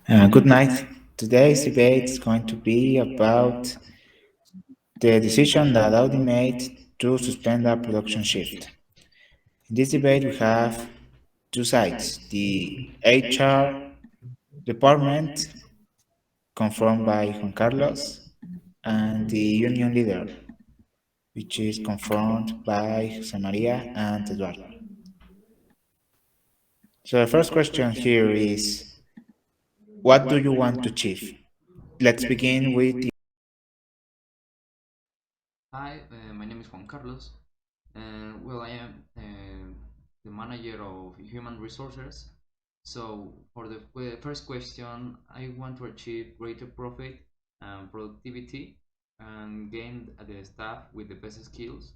Good night. Today's debate is going to be about the decision that Audi made to suspend a production shift. In this debate, we have two sides: the HR department, confirmed by Juan Carlos, and the union leader, which is confirmed by Jose Maria and Eduardo. So, the first question here is: what do you want to achieve? Let's begin with the. Hi, my name is Juan Carlos, and I am the manager of human resources. So, for the first question, I want to achieve greater profit and productivity and gain the staff with the best skills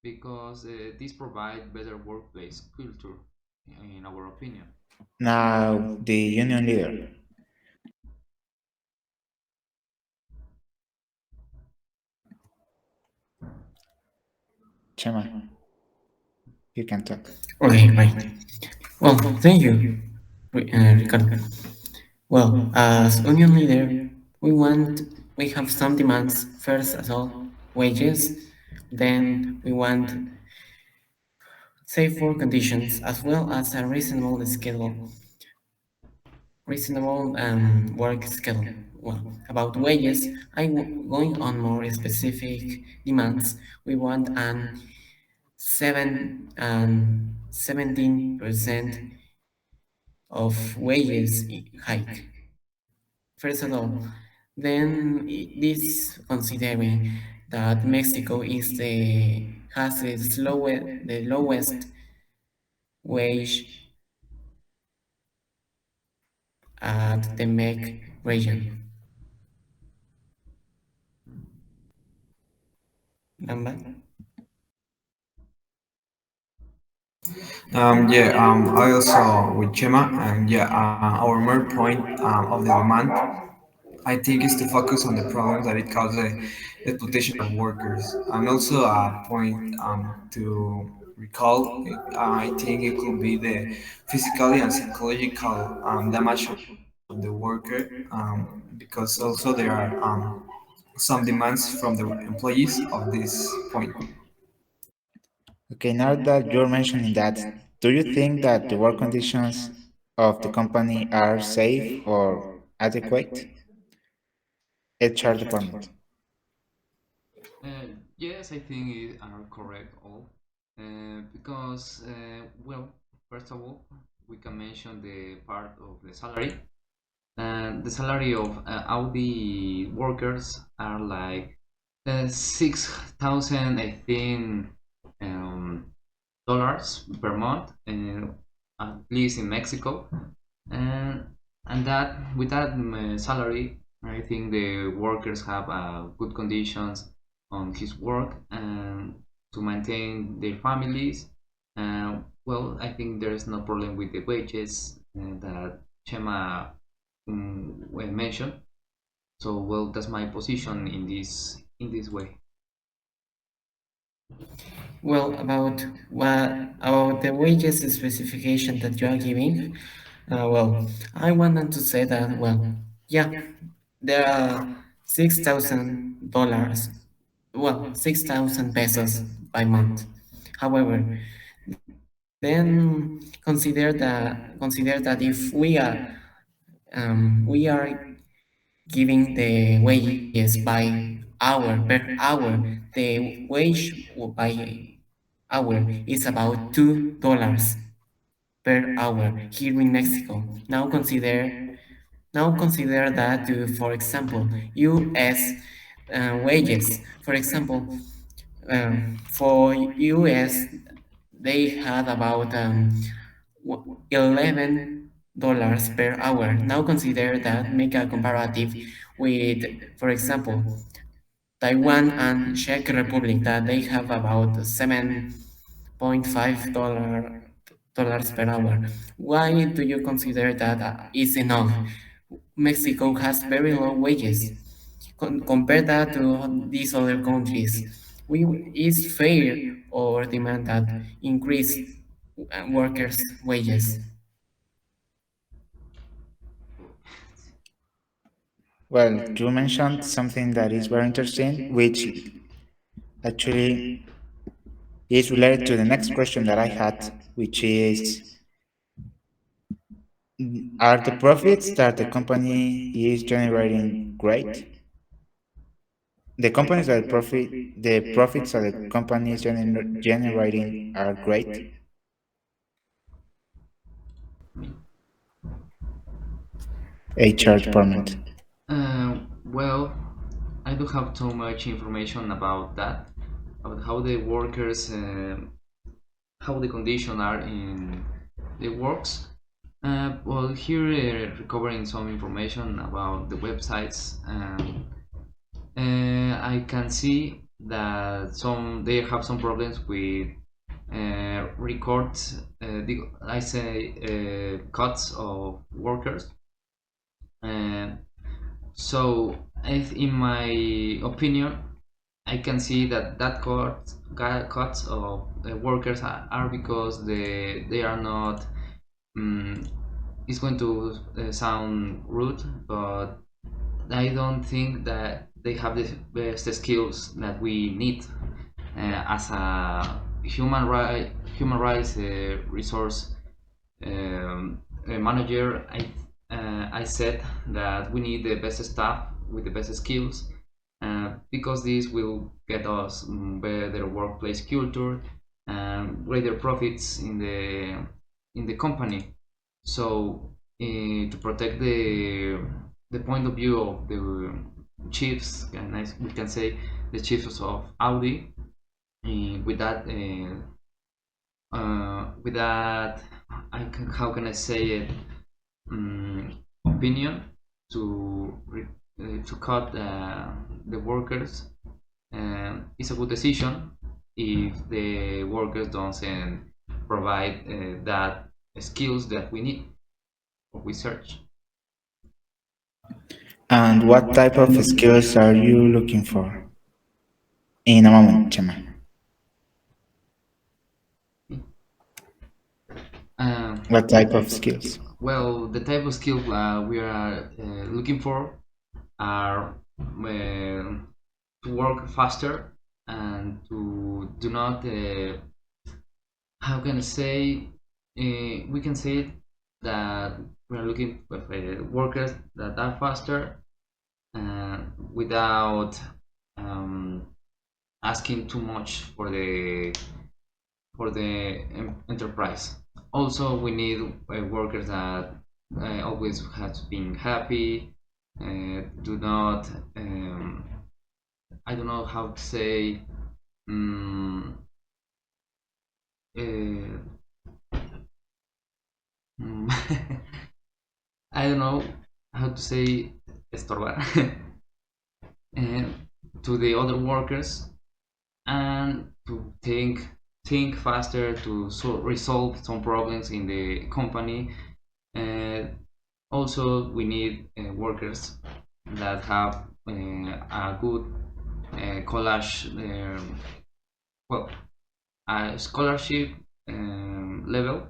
because this provides better workplace culture, in our opinion. Now, the union leader, Chema, you can talk. Okay, right. Well, thank you, Ricardo. Well, as union leader, we want we have some demands. First of all, wages. Then we want safe work conditions as well as a reasonable work schedule. Well, about wages, going on more specific demands. We want an 17% of wages hike. First of all, then this considering that Mexico is the has the lowest wage at the MEC region. Number? I also with Chema, and our main point of the demand, I think, is to focus on the problems that it causes the exploitation of workers, and also a point to recall. I think it could be the physically and psychological damage of the worker, because also there are some demands from the employees of this point. Okay, now that you're mentioning that, do you think that the work conditions of the company are safe or adequate? HR department. Yes, I think it are correct all because first of all, we can mention the part of the salary. The salary of Audi workers are like 6,000, I think, um, dollars per month, at least in Mexico, and that with that salary, I think the workers have good conditions on his work and to maintain their families. I think there is no problem with the wages that Chema mentioned. So that's my position in this way. Well, about the wages specification that you are giving, I wanted to say that yeah, there are $6,000, 6,000 pesos by month. However, then consider that if we are giving the wages by hour per hour, the wage by hour is about $2 per hour here in Mexico. Now consider that to, for example, U.S. Wages. For example, for U.S. they had about 11 dollars per hour. Now consider that, make a comparative with, for example, Taiwan and Czech Republic, that they have about 7.5 dollars per hour. Why do you consider that is enough? Mexico has very low wages. Compare that to these other countries. Is fair or demand that increase workers' wages? Well, you mentioned something that is very interesting, which actually is related to the next question that I had, which is, are the profits that the company is generating great? The companies that the profits that the company is generating are great. HR department. Well, I don't have too much information about that, about how the workers, how the conditions are in the works. Well, here recovering some information about the websites, I can see that they have some problems with records. I say cuts of workers. Uh, so, in my opinion, I can see that cuts of workers are because they are not. Um, it's going to sound rude, but I don't think that they have the best skills that we need as a human rights resource manager. I said that we need the best staff with the best skills because this will get us better workplace culture and greater profits in the company. So to protect the point of view of the chiefs, and we can say the chiefs of Audi, with that, how can I say it? Opinion to cut the workers is a good decision if the workers don't provide that skills that we need or we search. And what type of skills are you looking for? In a moment, Chema. What type of skills? Well, the type of skills we are looking for are to work faster and to do not how can I say we can say that we are looking for workers that are faster without um, asking too much for the enterprise. Also, we need workers that always has been happy. Do not I don't know how to say. Um, uh, mm, I don't know how to say estorbar uh, to the other workers and to think faster to resolve some problems in the company. Uh, Also, we need workers that have a good collage, well, a scholarship level,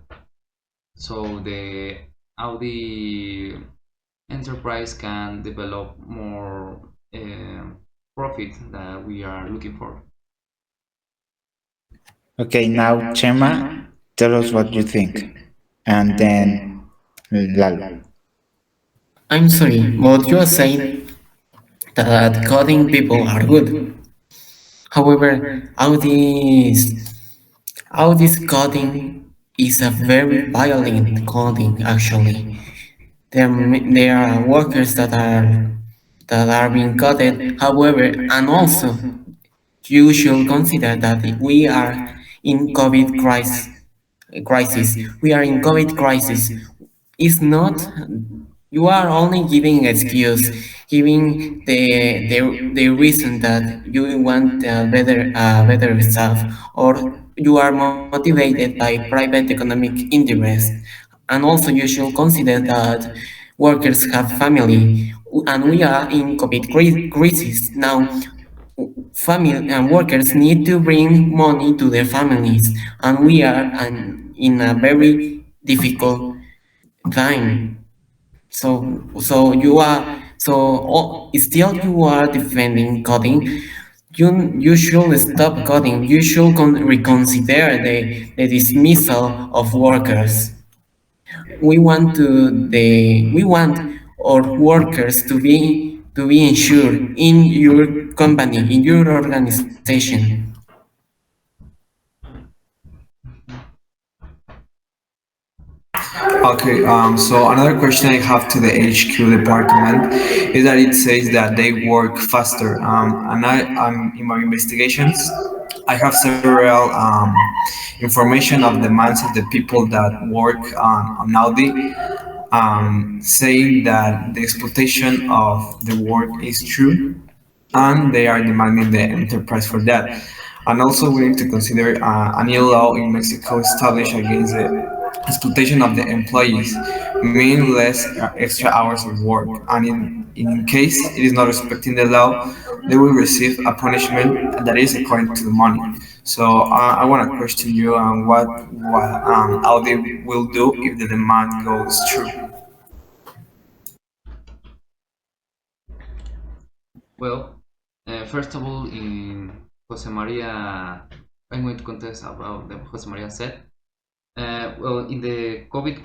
so the Audi enterprise can develop more profit that we are looking for. Okay, now Chema, tell us what you think. And then Lalo. I'm sorry, but you are saying that coding people are good. However, all this coding is a very violent coding actually. There are workers that are being coded. However, and also you should consider that we are in COVID crisis. We are in COVID crisis. It's not you are only giving excuse, giving the reason that you want better stuff, or you are motivated by private economic interest. And also you should consider that workers have family, and we are in COVID crisis now. Family and workers need to bring money to their families, and we are in a very difficult time. So you are So still you are defending coding. You should stop coding. You should reconsider the dismissal of workers. We want our workers to be insured in your company, in your organization. Okay, so another question I have to the HQ department is that it says that they work faster. And in my investigations, I have several information of demands of the people that work on Audi, saying that the exploitation of the work is true and they are demanding the enterprise for that. And also, we need to consider a new law in Mexico established against the exploitation of the employees, meaning less extra hours of work. And in case it is not respecting the law, they will receive a punishment that is according to the money. So I want to question you on what Audi will do if the demand goes through. Well, first of all, in Jose Maria, I'm going to contest about the Jose Maria said. Well, in the COVID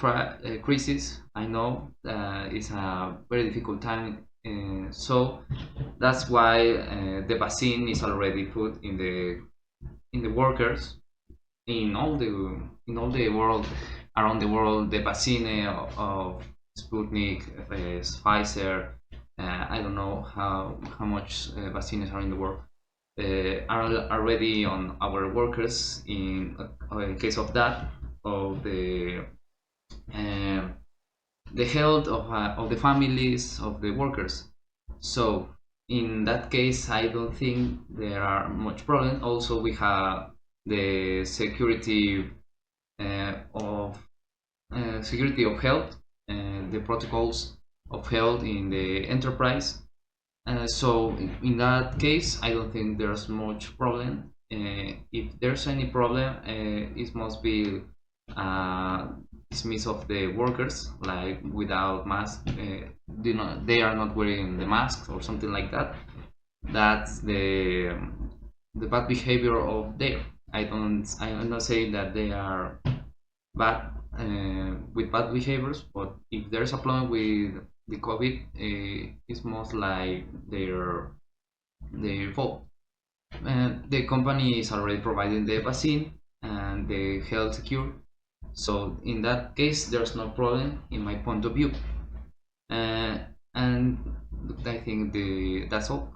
crisis, I know it's a very difficult time, so that's why the vaccine is already put in the workers in all the world around the world. The vaccine of Sputnik, Pfizer, I don't know how much vaccines are in the world. Are already on our workers in case of that of um, the health of the families of the workers. So in that case, I don't think there are much problem. Also, we have the security of health and the protocols of health in the enterprise. So in that case, I don't think there's much problem. If there's any problem, it must be uh, dismiss of the workers, like without mask. They are not wearing the mask or something like that. That's the bad behavior of them. I'm not saying that they are bad with bad behaviors, but if there's a problem with the COVID, it's most like their fault. The company is already providing the vaccine and the health secure, so in that case, there's no problem in my point of view. Uh, and I think that's all.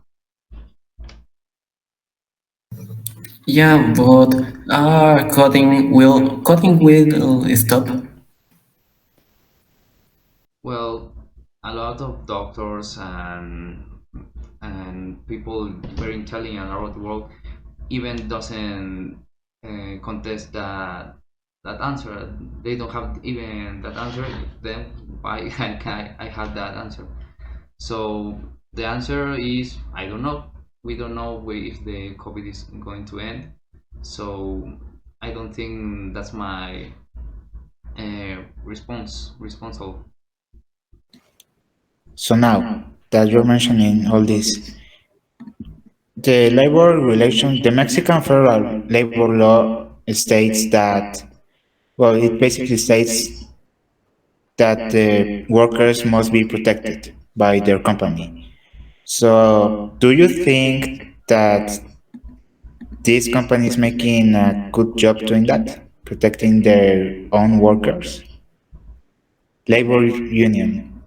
Yeah, but coding will stop. Well, a lot of doctors and people very intelligent around the world even doesn't contest that answer. They don't have even that answer. Then why I have that answer? So the answer is I don't know. We don't know if the COVID is going to end. So I don't think that's my responsible. So now that you're mentioning all this, the labor relations, the Mexican federal labor law states that, well, it basically states that the workers must be protected by their company. So, do you think that this company is making a good job doing that, protecting their own workers? Labor union.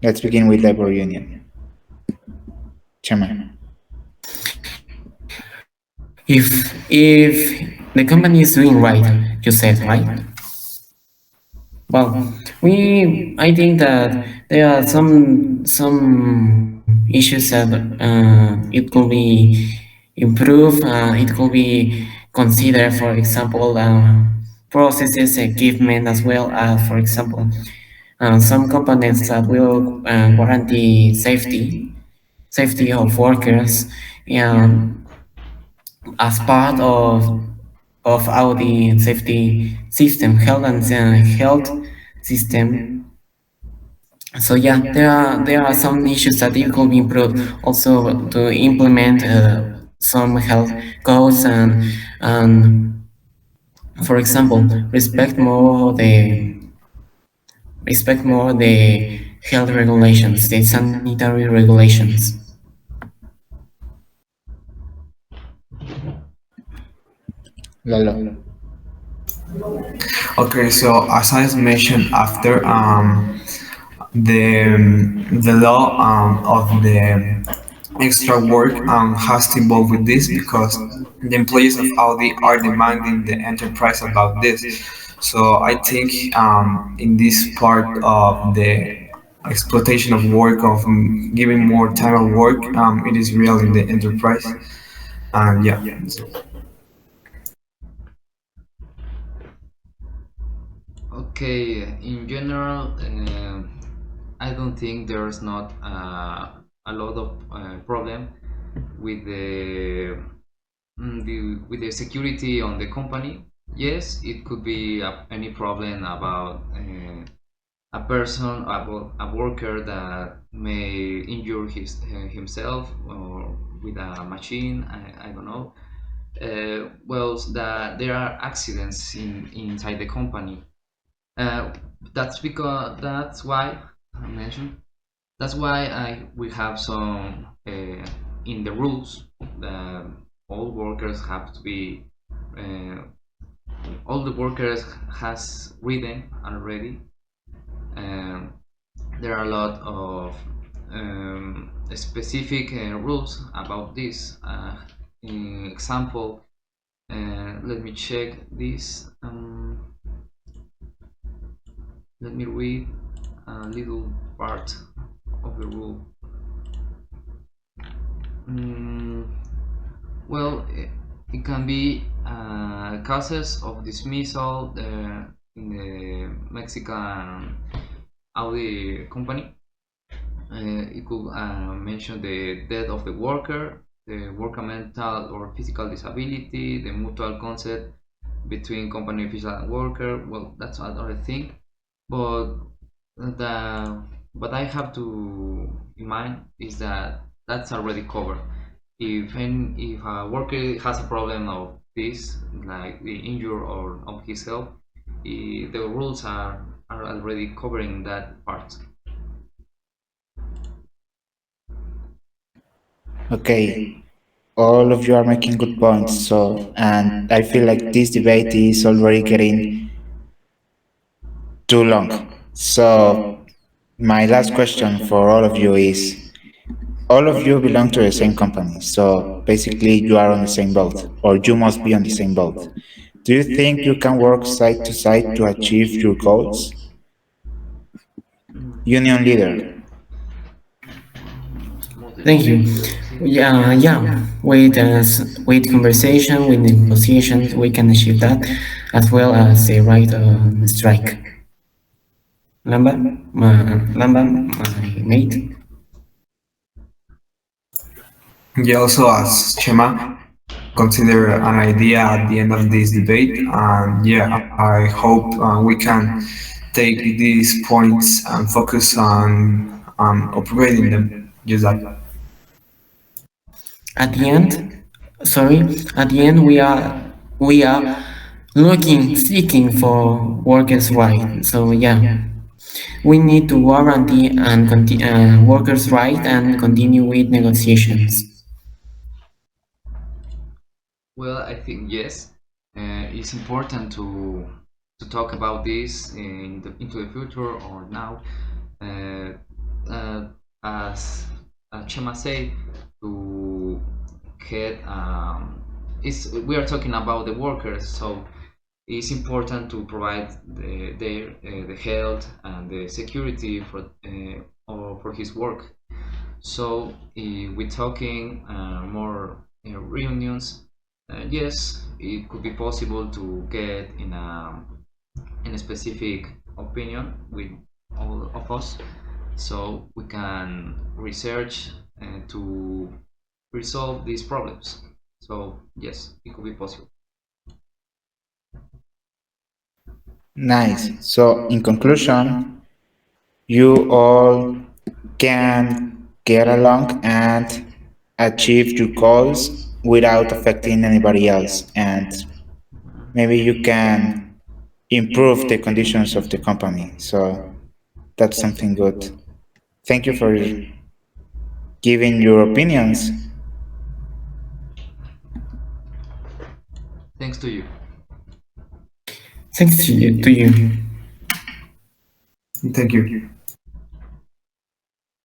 Let's begin with labor union. Chema. If the company is doing right, you said right. Well, we I think that there are some issues that it could be improved. It could be considered, for example, processes, equipment, as well as, for example, some components that will guarantee safety of workers, and as part of our the safety system, health and health system. So yeah, there are some issues that it could be improved. Also to implement some health codes and for example, respect more the health regulations, the sanitary regulations. Lalo. Okay, so as I mentioned after, the law of the extra work has to involve with this because the employees of Audi are demanding the enterprise about this. So I think in this part of the exploitation of work, of giving more time of work, it is real in the enterprise. And yeah, so Okay, in general, I don't think there's not a lot of problem with with the security on the company. Yes, it could be any problem about a person, a worker that may injure himself or with a machine. I don't know. Well, there are accidents inside the company. Uh, that's why I mentioned. That's why we have some in the rules that all workers have to be uh, all the workers has written already. Um, there are a lot of specific rules about this. In example, let me check this. Let me read a little part of the rule. Mm, well, it can be causes of dismissal in the Mexican Audi company. It could mention the death of the worker, the worker mental or physical disability, the mutual consent between company official and worker. Well, that's another thing, but the what I have to in mind is that that's already covered. If a worker has a problem of this, like the injury or of his health, the rules are already covering that part. Okay, all of you are making good points. So, and I feel like this debate is already getting too long. So, my last question for all of you is all of you belong to the same company. So, basically, you are on the same boat, or you must be on the same boat. Do you think you can work side to side to achieve your goals? Union leader. Thank you. Yeah. With conversation, with negotiations, we can achieve that, as well as a right strike. Lamba, my mate. yeah. Also, as Chema, consider an idea at the end of this debate, and yeah, I hope we can take these points and focus on upgrading them. Just that. At the end, sorry, at the end we are seeking for workers' rights. So yeah, we need to guarantee and workers' right and continue with negotiations. Well, I think yes. It's important to talk about this into the future or now. Uh, uh, as Chema said, to get is we are talking about the workers, so it's important to provide the health and the security or for his work. So we're talking more reunions. Yes, it could be possible to get in a specific opinion with all of us, so we can research to resolve these problems. So yes, it could be possible. Nice. So, in conclusion, you all can get along and achieve your goals without affecting anybody else. And maybe you can improve the conditions of the company. So that's something good. Thank you for giving your opinions. Thanks to you. Thanks to you. Thank you.